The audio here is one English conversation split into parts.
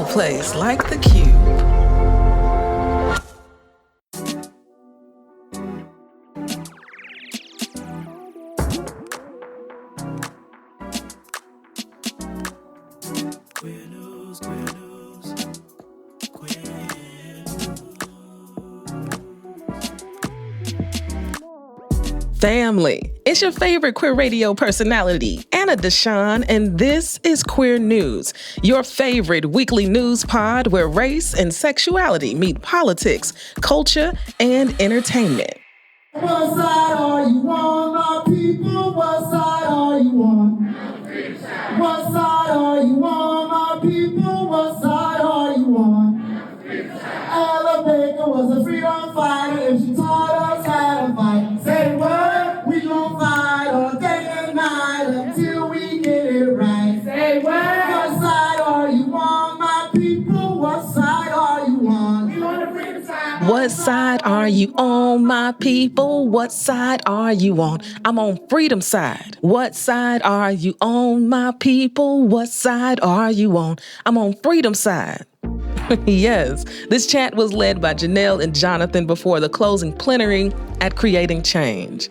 no place like the Cube. Family, it's your favorite queer radio personality, Anna DeShawn, and this is Queer News, your favorite weekly news pod where race and sexuality meet politics, culture, and entertainment. What side are you on, my people? What side are you on? What side are you on, my people? What side are you on? Ella Baker was a freedom fighter and she taught us how to fight. Say what? We gon' fight all day and night until we get it right. Say what? What side are you on, my people? What side are you on? We on the freedom side. What side are you on, my people? What side are you on? I'm on freedom side. What side are you on, my people? What side are you on? I'm on freedom side. Yes, this chant was led by Janelle and Jonathan before the closing plenary at Creating Change.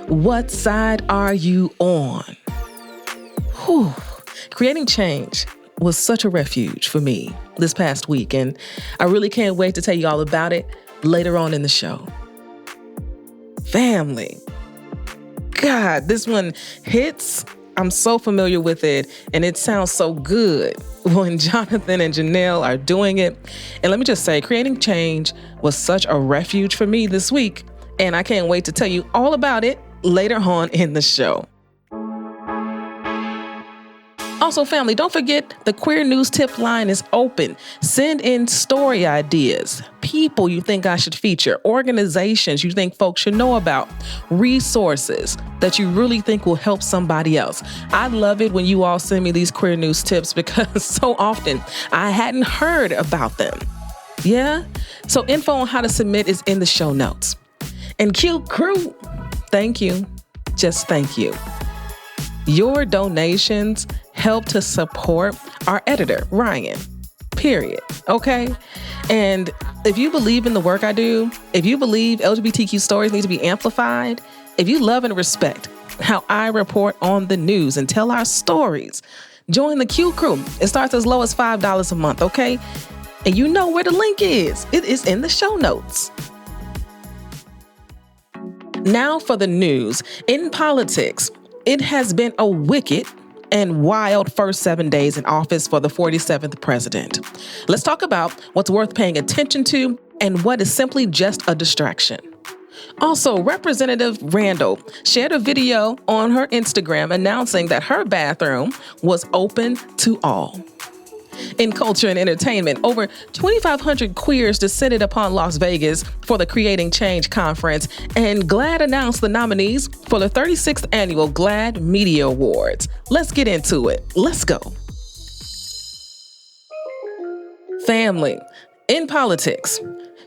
What side are you on? Whew. Creating Change was such a refuge for me this past week, and I really can't wait to tell you all about it later on in the show. Family. God, this one hits. I'm so familiar with it, and it sounds so good when Jonathan and Janelle are doing it. And let me just say, Creating Change was such a refuge for me this week, and I can't wait to tell you all about it later on in the show. Also, family, don't forget the Queer News tip line is open. Send in story ideas, people you think I should feature, organizations you think folks should know about, resources that you really think will help somebody else. I love it when you all send me these Queer News tips because so often I hadn't heard about them. Yeah? So info on how to submit is in the show notes. And Q Crew, thank you. Just thank you. Your donations help to support our editor, Ryan, period, okay? And if you believe in the work I do, if you believe LGBTQ stories need to be amplified, if you love and respect how I report on the news and tell our stories, join the Q Crew. It starts as low as $5 a month, okay? And you know where the link is. It is in the show notes. Now for the news. In politics, it has been a wicked and wild first 7 days in office for the 47th president. Let's talk about what's worth paying attention to and what is simply just a distraction. Also, Representative Randall shared a video on her Instagram announcing that her bathroom was open to all. In culture and entertainment, over 2,500 queers descended upon Las Vegas for the Creating Change conference, and GLAAD announced the nominees for the 36th annual GLAAD Media Awards. Let's get into it. Let's go. Family. In politics,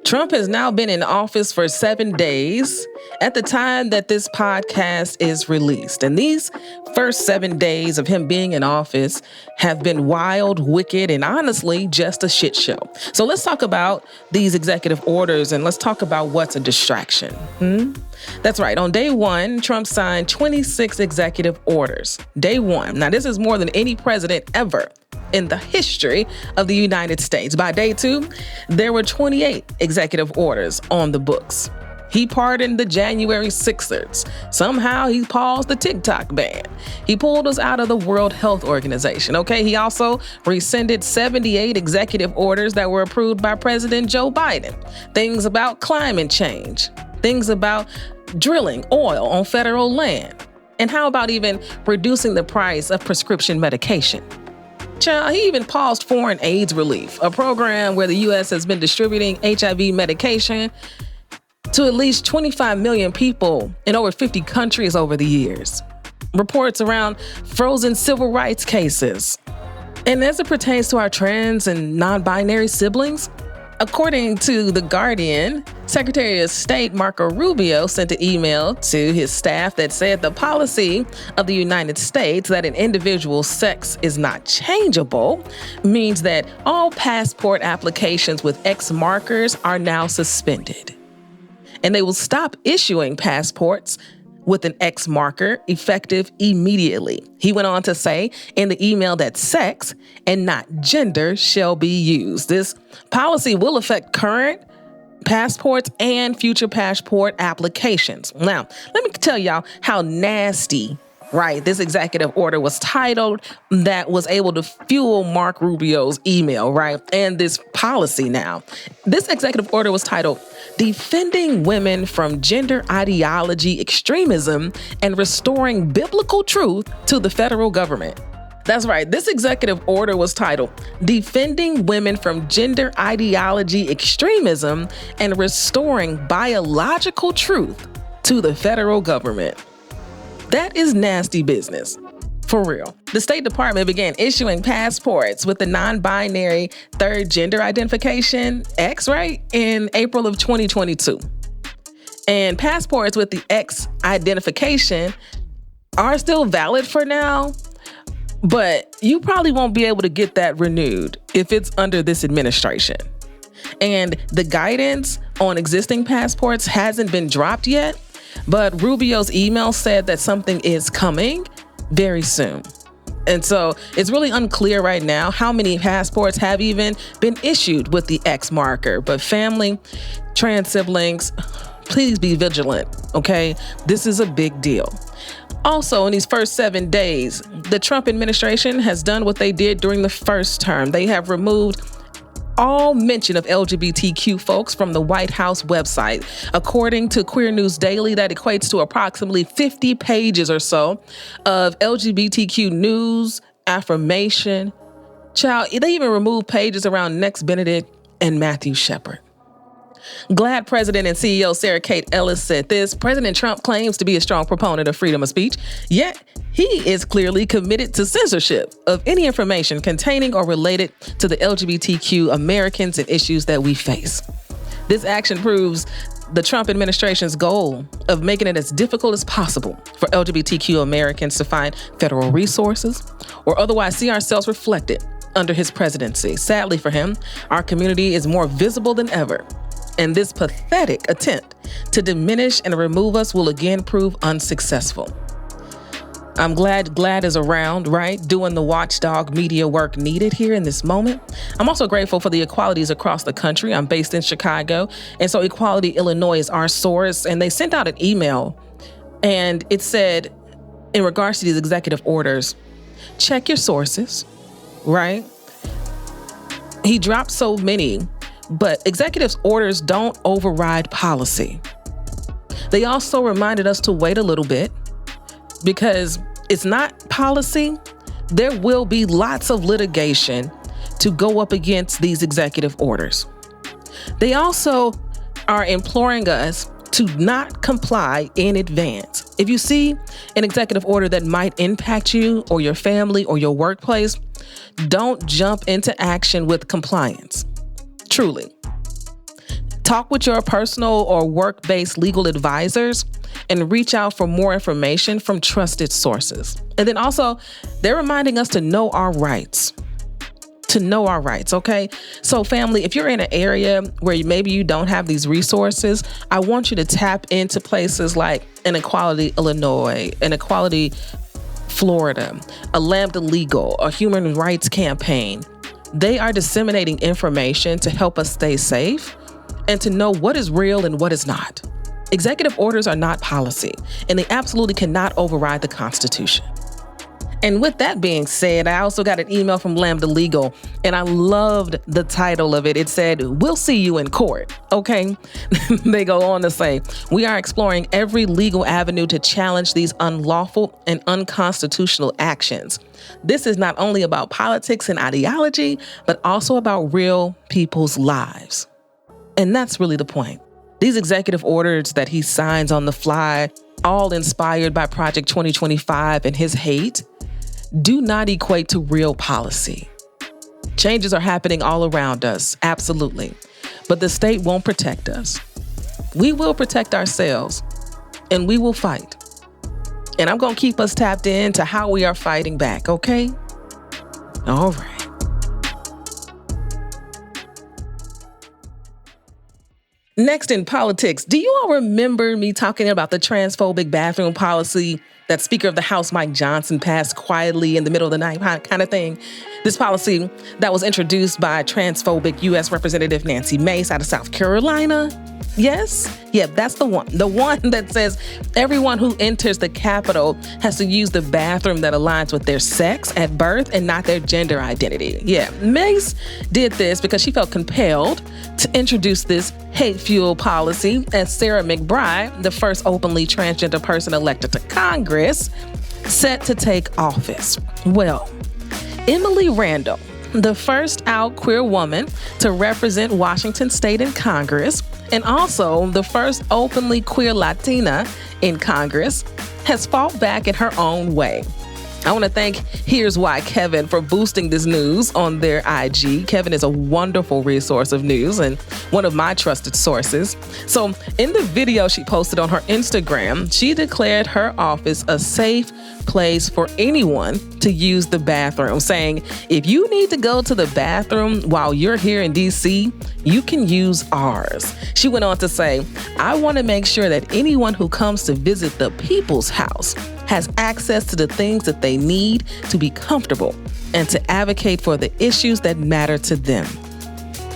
Trump has now been in office for 7 days at the time that this podcast is released. And these first 7 days of him being in office have been wild, wicked, and honestly, just a shit show. So let's talk about these executive orders and let's talk about what's a distraction. That's right. On day one, Trump signed 26 executive orders. Day one. Now, this is more than any president ever in the history of the United States. By day two, there were 28 executive orders on the books. He pardoned the January 6ers. Somehow he paused the TikTok ban. He pulled us out of the World Health Organization, okay? He also rescinded 78 executive orders that were approved by President Joe Biden. Things about climate change, things about drilling oil on federal land. And how about even reducing the price of prescription medication? Child, he even paused foreign AIDS relief, a program where the U.S. has been distributing HIV medication to at least 25 million people in over 50 countries over the years. Reports around frozen civil rights cases. And as it pertains to our trans and non-binary siblings, According to The Guardian, Secretary of State Marco Rubio sent an email to his staff that said the policy of the United States that an individual's sex is not changeable means that all passport applications with X markers are now suspended. And they will stop issuing passports with an X marker effective immediately. He went on to say in the email that sex and not gender shall be used. This policy will affect current passports and future passport applications. Now, let me tell y'all how nasty, right, this executive order was titled that was able to fuel Mark Rubio's email, right, and this policy now. This executive order was titled Defending Women from Gender Ideology Extremism and Restoring Biblical Truth to the Federal Government. That's right. This executive order was titled Defending Women from Gender Ideology Extremism and Restoring Biological Truth to the Federal Government. That is nasty business. For real. The State Department began issuing passports with the non-binary third gender identification, X, right, in April of 2022. And passports with the X identification are still valid for now, but you probably won't be able to get that renewed if it's under this administration. And the guidance on existing passports hasn't been dropped yet, but Rubio's email said that something is coming very soon. And so it's really unclear right now how many passports have even been issued with the X marker. But family, trans siblings, please be vigilant, okay? This is a big deal. Also, in these first 7 days, the Trump administration has done what they did during the first term. They have removed all mention of LGBTQ folks from the White House website. According to Queer News Daily, that equates to approximately 50 pages or so of LGBTQ news, affirmation. Child, they even removed pages around Next Benedict and Matthew Shepard. GLAAD President and CEO Sarah Kate Ellis said this: President Trump claims to be a strong proponent of freedom of speech, yet he is clearly committed to censorship of any information containing or related to the LGBTQ Americans and issues that we face. This action proves the Trump administration's goal of making it as difficult as possible for LGBTQ Americans to find federal resources or otherwise see ourselves reflected under his presidency. Sadly for him, our community is more visible than ever. And this pathetic attempt to diminish and remove us will again prove unsuccessful. I'm glad GLAAD is around, right? Doing the watchdog media work needed here in this moment. I'm also grateful for the equalities across the country. I'm based in Chicago. And so Equality Illinois is our source. And they sent out an email and it said, in regards to these executive orders, check your sources, right? He dropped so many, but executive orders don't override policy. They also reminded us to wait a little bit because it's not policy. There will be lots of litigation to go up against these executive orders. They also are imploring us to not comply in advance. If you see an executive order that might impact you or your family or your workplace, don't jump into action with compliance. Truly. Talk with your personal or work-based legal advisors and reach out for more information from trusted sources. And then also, they're reminding us to know our rights. To know our rights, okay? So family, if you're in an area where maybe you don't have these resources, I want you to tap into places like an Equality Illinois, an Equality Florida, a Lambda Legal, a Human Rights Campaign. They are disseminating information to help us stay safe and to know what is real and what is not. Executive orders are not policy, and they absolutely cannot override the Constitution. And with that being said, I also got an email from Lambda Legal, and I loved the title of it. It said, "We'll see you in court." Okay. They go on to say, "We are exploring every legal avenue to challenge these unlawful and unconstitutional actions. This is not only about politics and ideology, but also about real people's lives." And that's really the point. These executive orders that he signs on the fly, all inspired by Project 2025 and his hate, do not equate to real policy. Changes are happening all around us, absolutely. but the state won't protect us. We will protect ourselves, and we will fight. And I'm going to keep us tapped into how we are fighting back, okay? All right. Next in politics, do you all remember me talking about the transphobic bathroom policy that Speaker of the House Mike Johnson passed quietly in the middle of the night kind of thing? This policy that was introduced by transphobic U.S. Representative Nancy Mace out of South Carolina. Yes? Yeah, that's the one. The one that says everyone who enters the Capitol has to use the bathroom that aligns with their sex at birth and not their gender identity. Yeah, Mace did this because she felt compelled to introduce this hate-fueled policy as Sarah McBride, the first openly transgender person elected to Congress, set to take office. Well, Emily Randall, the first out queer woman to represent Washington State in Congress, and also the first openly queer Latina in Congress, has fought back in her own way. I want to thank Here's Why Kevin for boosting this news on their IG. Kevin is a wonderful resource of news and one of my trusted sources. So in the video she posted on her Instagram, she declared her office a safe place for anyone to use the bathroom, saying, if you need to go to the bathroom while you're here in DC, you can use ours. She went on to say, I want to make sure that anyone who comes to visit the people's house has access to the things that they need to be comfortable and to advocate for the issues that matter to them.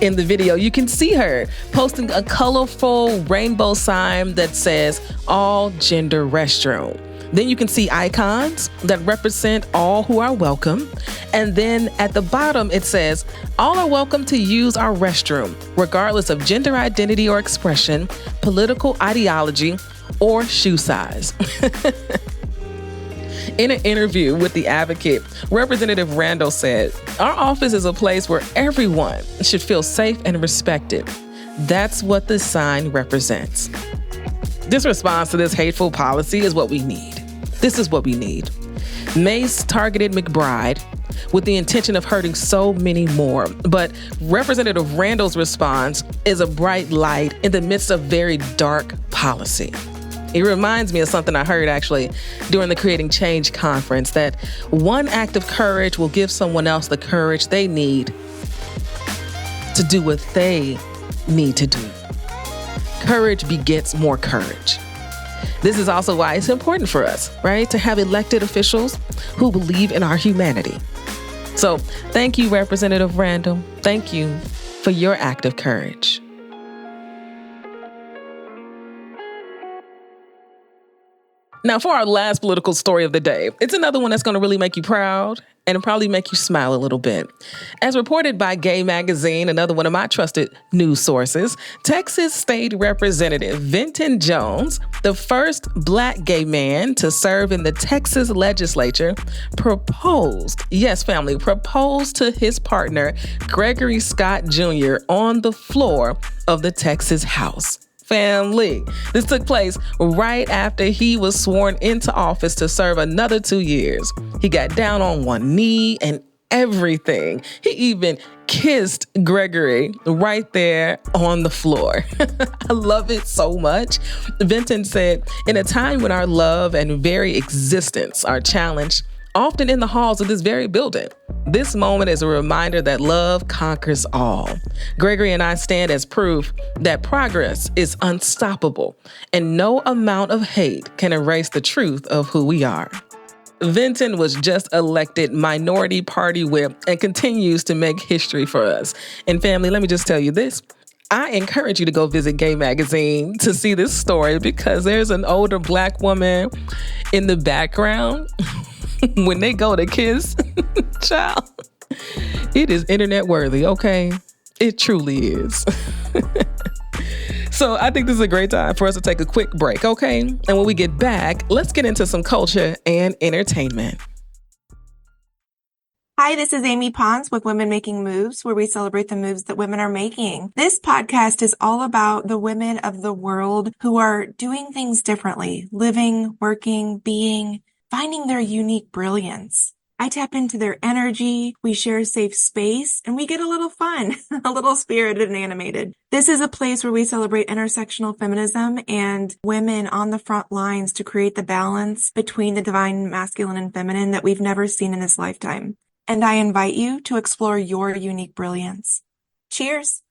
In the video, you can see her posting a colorful rainbow sign that says all gender restroom. Then you can see icons that represent all who are welcome. And then at the bottom, it says, all are welcome to use our restroom, regardless of gender identity or expression, political ideology, or shoe size. In an interview with The Advocate, Representative Randall said, our office is a place where everyone should feel safe and respected. That's what this sign represents. This response to this hateful policy is what we need. This is what we need. Mace targeted McBride with the intention of hurting so many more. But Representative Randall's response is a bright light in the midst of very dark policy. It reminds me of something I heard actually during the Creating Change conference, that one act of courage will give someone else the courage they need to do what they need to do. Courage begets more courage. This is also why it's important for us, right, to have elected officials who believe in our humanity. So thank you, Representative Randall. Thank you for your act of courage. Now, for our last political story of the day, it's another one that's going to really make you proud and probably make you smile a little bit. As reported by Gay Magazine, another one of my trusted news sources, Texas State Representative Venton Jones, the first Black gay man to serve in the Texas legislature, proposed to his partner, Gregory Scott Jr., on the floor of the Texas House. Family. This took place right after he was sworn into office to serve another 2 years. He got down on one knee and everything. He even kissed Gregory right there on the floor. I love it so much. Venton said, in a time when our love and very existence are challenged, often in the halls of this very building, this moment is a reminder that love conquers all. Gregory and I stand as proof that progress is unstoppable and no amount of hate can erase the truth of who we are. Venton was just elected Minority Party Whip and continues to make history for us. And family, let me just tell you this. I encourage you to go visit Gay Magazine to see this story, because there's an older Black woman in the background when they go to kiss, child, it is internet worthy, okay? It truly is. So I think this is a great time for us to take a quick break, okay? And when we get back, let's get into some culture and entertainment. Hi, this is Amy Pons with Women Making Moves, where we celebrate the moves that women are making. This podcast is all about the women of the world who are doing things differently, living, working, being, finding their unique brilliance. I tap into their energy, we share a safe space, and we get a little fun, a little spirited and animated. This is a place where we celebrate intersectional feminism and women on the front lines to create the balance between the divine masculine and feminine that we've never seen in this lifetime. And I invite you to explore your unique brilliance. Cheers!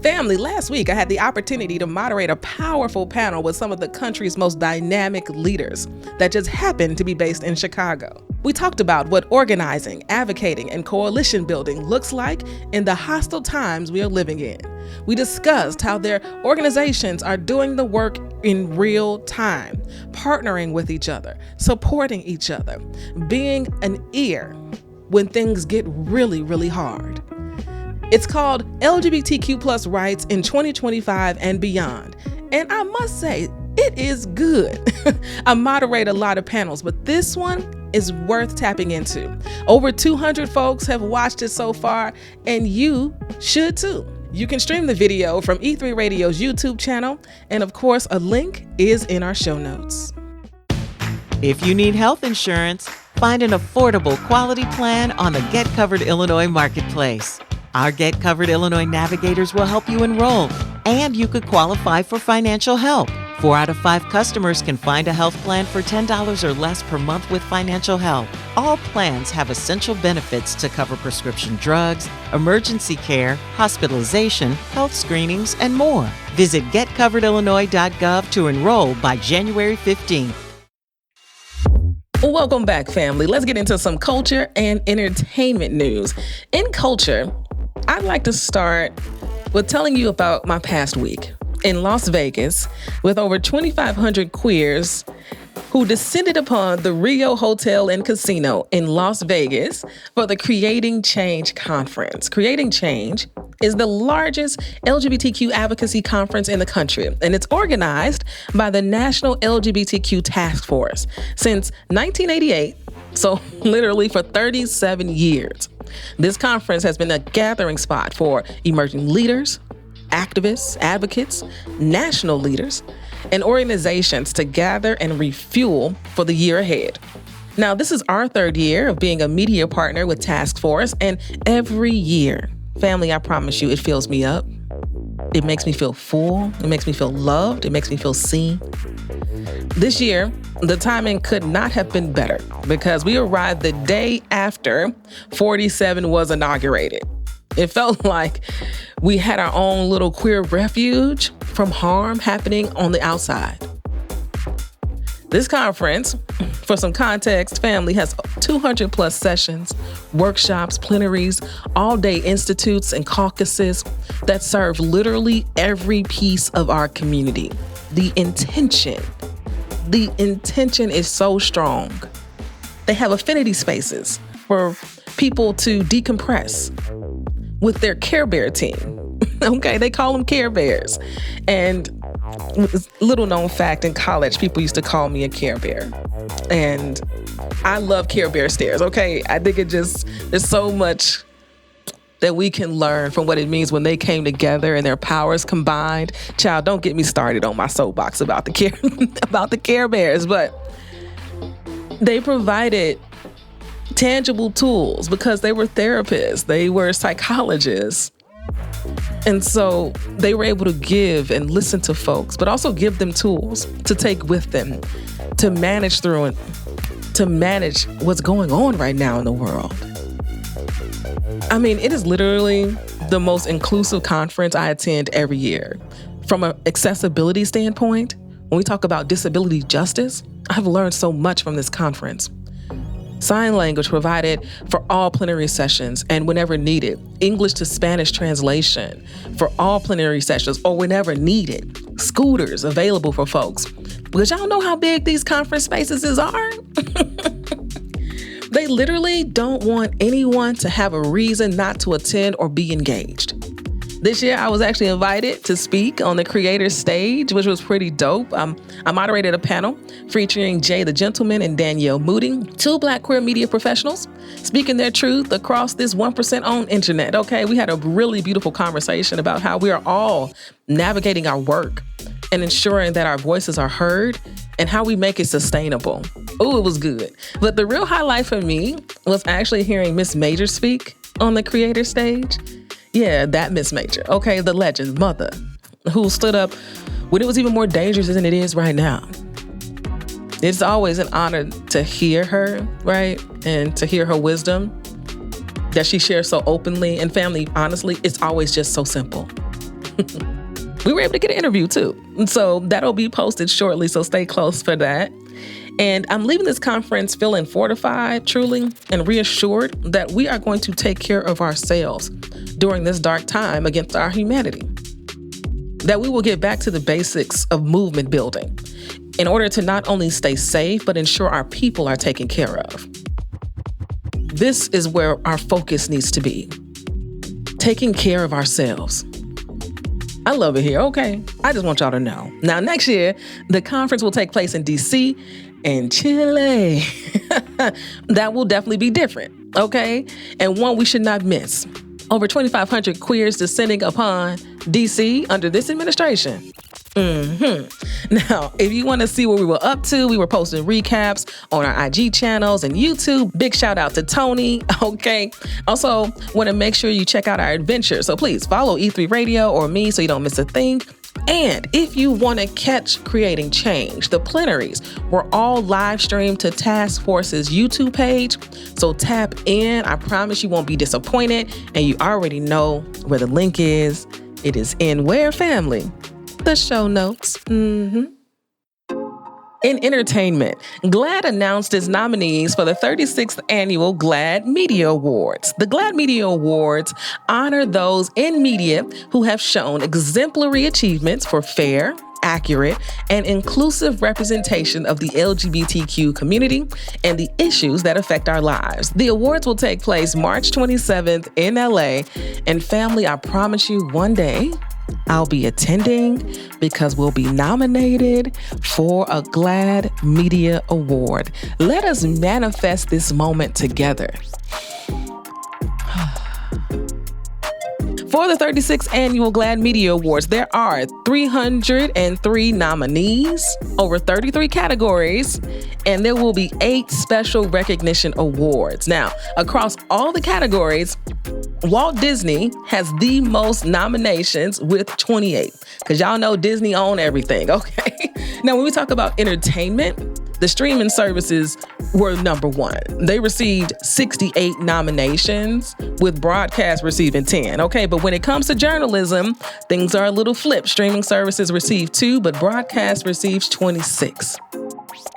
Family, last week I had the opportunity to moderate a powerful panel with some of the country's most dynamic leaders that just happened to be based in Chicago. We talked about what organizing, advocating, and coalition building looks like in the hostile times we are living in. We discussed how their organizations are doing the work in real time, partnering with each other, supporting each other, being an ear when things get really, really hard. It's called LGBTQ plus rights in 2025 and beyond. And I must say, it is good. I moderate a lot of panels, but this one is worth tapping into. Over 200 folks have watched it so far, and you should too. You can stream the video from E3 Radio's YouTube channel, and of course, a link is in our show notes. If you need health insurance, find an affordable quality plan on the Get Covered Illinois Marketplace. Our Get Covered Illinois navigators will help you enroll, and you could qualify for financial help. 4 out of 5 customers can find a health plan for $10 or less per month with financial help. All plans have essential benefits to cover prescription drugs, emergency care, hospitalization, health screenings, and more. Visit getcoveredillinois.gov to enroll by January 15th. Welcome back, family. Let's get into some culture and entertainment news. In culture, I'd like to start with telling you about my past week in Las Vegas with over 2,500 queers who descended upon the Rio Hotel and Casino in Las Vegas for the Creating Change conference. Creating Change is the largest LGBTQ advocacy conference in the country, and it's organized by the National LGBTQ Task Force since 1988, so literally for 37 years. This conference has been a gathering spot for emerging leaders, activists, advocates, national leaders, and organizations to gather and refuel for the year ahead. Now, this is our 3rd year of being a media partner with Task Force, and every year, family, I promise you, it fills me up. It makes me feel full. It makes me feel loved. It makes me feel seen. This year, the timing could not have been better because we arrived the day after 47 was inaugurated. It felt like we had our own little queer refuge from harm happening on the outside. This conference, for some context, family, has 200 plus sessions, workshops, plenaries, all-day institutes, and caucuses that serve literally every piece of our community. The intention is so strong. They have affinity spaces for people to decompress with their Care Bear team. Okay, they call them Care Bears. And little known fact, in college, people used to call me a Care Bear. And I love Care Bear stairs, okay? I think there's so much that we can learn from what it means when they came together and their powers combined. Child, don't get me started on my soapbox about the Care Bears, but they provided tangible tools because they were therapists, they were psychologists. And so they were able to give and listen to folks, but also give them tools to take with them, to manage through and to manage what's going on right now in the world. I mean, it is literally the most inclusive conference I attend every year. From an accessibility standpoint, when we talk about disability justice, I've learned so much from this conference. Sign language provided for all plenary sessions and whenever needed. English to Spanish translation for all plenary sessions or whenever needed. Scooters available for folks. Because y'all know how big these conference spaces are. They literally don't want anyone to have a reason not to attend or be engaged. This year, I was actually invited to speak on the creator stage, which was pretty dope. I moderated a panel featuring Jay the Gentleman and Danielle Moody, 2 Black queer media professionals, speaking their truth across this 1% owned internet. Okay, we had a really beautiful conversation about how we are all navigating our work and ensuring that our voices are heard and how we make it sustainable. Oh, it was good. But the real highlight for me was actually hearing Miss Major speak on the creator stage. Yeah, that Miss Major. Okay, the legend, mother, who stood up when it was even more dangerous than it is right now. It's always an honor to hear her, right? And to hear her wisdom that she shares so openly. And family, honestly, it's always just so simple. We were able to get an interview too. And so that'll be posted shortly, so stay close for that. And I'm leaving this conference feeling fortified, truly, and reassured that we are going to take care of ourselves during this dark time against our humanity. That we will get back to the basics of movement building in order to not only stay safe, but ensure our people are taken care of. This is where our focus needs to be. Taking care of ourselves. I love it here, okay? I just want y'all to know. Now, next year, the conference will take place in DC and Chile. That will definitely be different, okay? And one we should not miss. Over 2,500 queers descending upon DC under this administration. Now, if you want to see what we were up to, we were posting recaps on our IG channels and YouTube. Big shout out to Tony, okay? Also, want to make sure you check out our adventures. So please follow E3 Radio or me so you don't miss a thing. And if you want to catch Creating Change, the plenaries were all live streamed to Task Force's YouTube page. So tap in. I promise you won't be disappointed. And you already know where the link is. It is in where, family? The show notes. In entertainment, GLAAD announced its nominees for the 36th annual GLAAD Media Awards. The GLAAD Media Awards honor those in media who have shown exemplary achievements for fair, accurate, and inclusive representation of the LGBTQ community and the issues that affect our lives. The awards will take place March 27th in LA. And family, I promise you one day, I'll be attending because we'll be nominated for a GLAAD Media Award. Let us manifest this moment together. For the 36th Annual GLAAD Media Awards, there are 303 nominees, over 33 categories, and there will be 8 special recognition awards. Now, across all the categories, Walt Disney has the most nominations with 28, because y'all know Disney own everything, okay? Now, when we talk about entertainment, the streaming services were number 1. They received 68 nominations, with broadcast receiving 10, okay? But when it comes to journalism, things are a little flipped. Streaming services receive 2, but broadcast receives 26.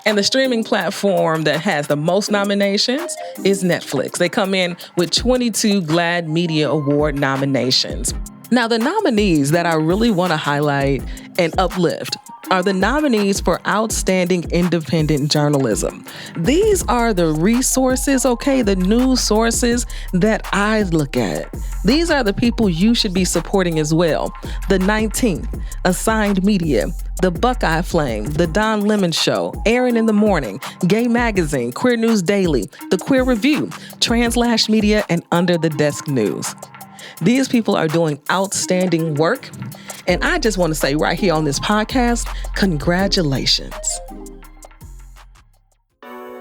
And the streaming platform that has the most nominations is Netflix. They come in with 22 GLAAD Media Award nominations. Now, the nominees that I really want to highlight and uplift are the nominees for Outstanding Independent Journalism. These are the resources, okay, the news sources that I look at. These are the people you should be supporting as well. The 19th, Assigned Media, The Buckeye Flame, The Don Lemon Show, Aaron in the Morning, Gay Magazine, Queer News Daily, The Queer Review, Translash Media, and Under the Desk News. These people are doing outstanding work. And I just want to say right here on this podcast, congratulations.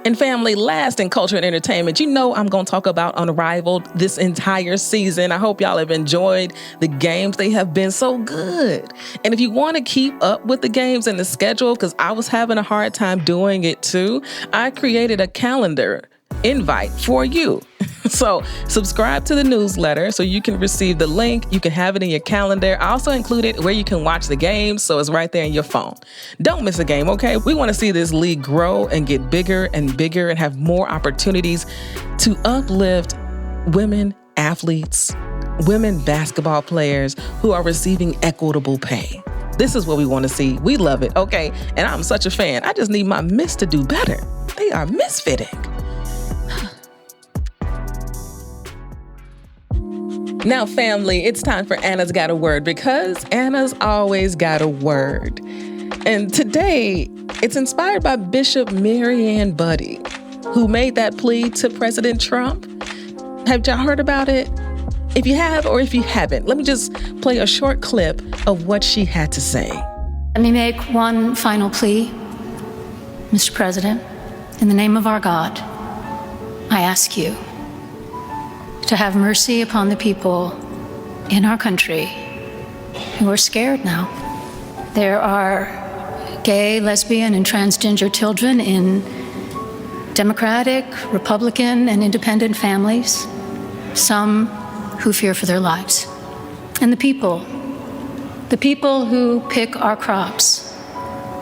And family, last in culture and entertainment, you know I'm going to talk about Unrivaled this entire season. I hope y'all have enjoyed the games. They have been so good. And if you want to keep up with the games and the schedule, because I was having a hard time doing it too, I created a calendar invite for you. So subscribe to the newsletter so you can receive the link. You can have it in your calendar. I also included where you can watch the games, so it's right there in your phone. Don't miss a game, okay? We want to see this league grow and get bigger and bigger and have more opportunities to uplift women athletes, women basketball players who are receiving equitable pay. This is what we want to see. We love it, okay? And I'm such a fan. I just need my miss to do better. They are misfitting. Now, family, it's time for Anna's Got a Word, because Anna's always got a word. And today, it's inspired by Bishop Marianne Budde, who made that plea to President Trump. Have y'all heard about it? If you have, or if you haven't, let me just play a short clip of what she had to say. Let me make one final plea. Mr. President, in the name of our God, I ask you to have mercy upon the people in our country who are scared now. There are gay, lesbian, and transgender children in Democratic, Republican, and independent families, some who fear for their lives. And the people who pick our crops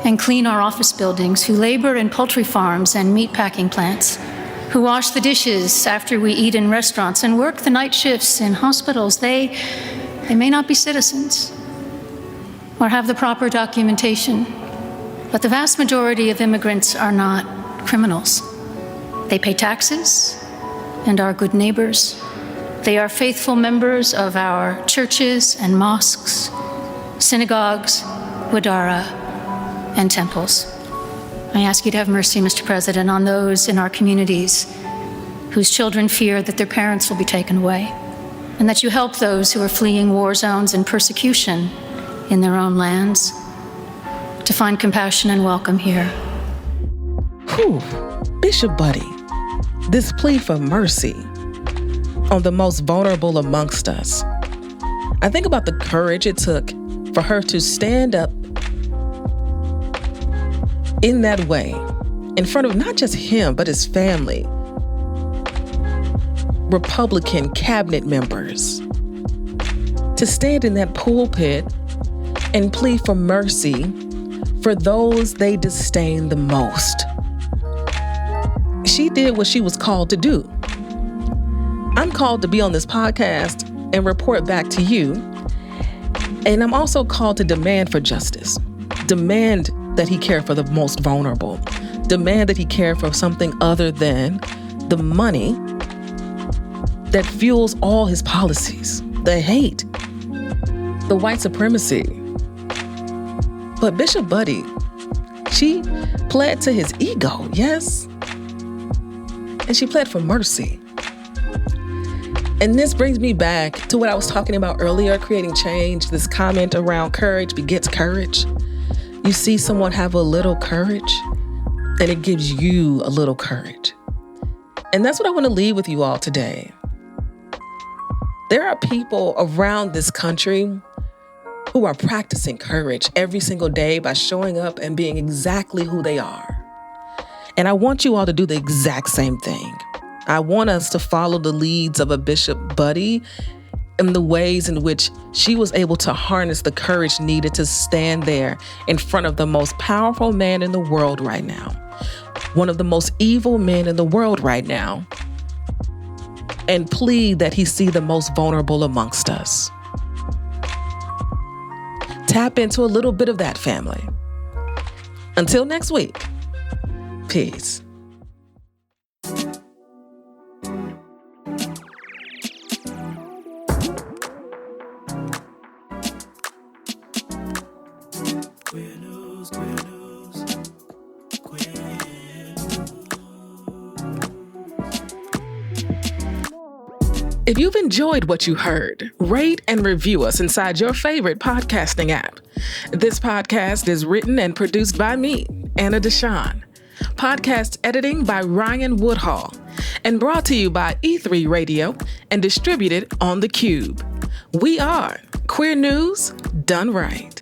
and clean our office buildings, who labor in poultry farms and meatpacking plants, who wash the dishes after we eat in restaurants and work the night shifts in hospitals, they may not be citizens or have the proper documentation, but the vast majority of immigrants are not criminals. They pay taxes and are good neighbors. They are faithful members of our churches and mosques, synagogues, wadara, and temples. I ask you to have mercy, Mr. President, on those in our communities whose children fear that their parents will be taken away, and that you help those who are fleeing war zones and persecution in their own lands to find compassion and welcome here. Whew, Bishop Budde, this plea for mercy on the most vulnerable amongst us. I think about the courage it took for her to stand up in that way, in front of not just him, but his family, Republican cabinet members, to stand in that pulpit and plead for mercy for those they disdain the most. She did what she was called to do. I'm called to be on this podcast and report back to you. And I'm also called to demand for justice, demand that he care for the most vulnerable, demand that he care for something other than the money that fuels all his policies, the hate, the white supremacy. But Bishop Budde, she pled to his ego, yes? And she pled for mercy. And this brings me back to what I was talking about earlier, creating change, this comment around courage begets courage. You see someone have a little courage, and it gives you a little courage. And that's what I want to leave with you all today. There are people around this country who are practicing courage every single day by showing up and being exactly who they are. And I want you all to do the exact same thing. I want us to follow the leads of a Bishop Budde in the ways in which she was able to harness the courage needed to stand there in front of the most powerful man in the world right now, one of the most evil men in the world right now, and plead that he see the most vulnerable amongst us. Tap into a little bit of that, family. Until next week, peace. If you've enjoyed what you heard, rate and review us inside your favorite podcasting app. This podcast is written and produced by me, Anna DeShawn. Podcast editing by Ryan Woodhall, and brought to you by E3 Radio and distributed on The Cube. We are Queer News Done Right.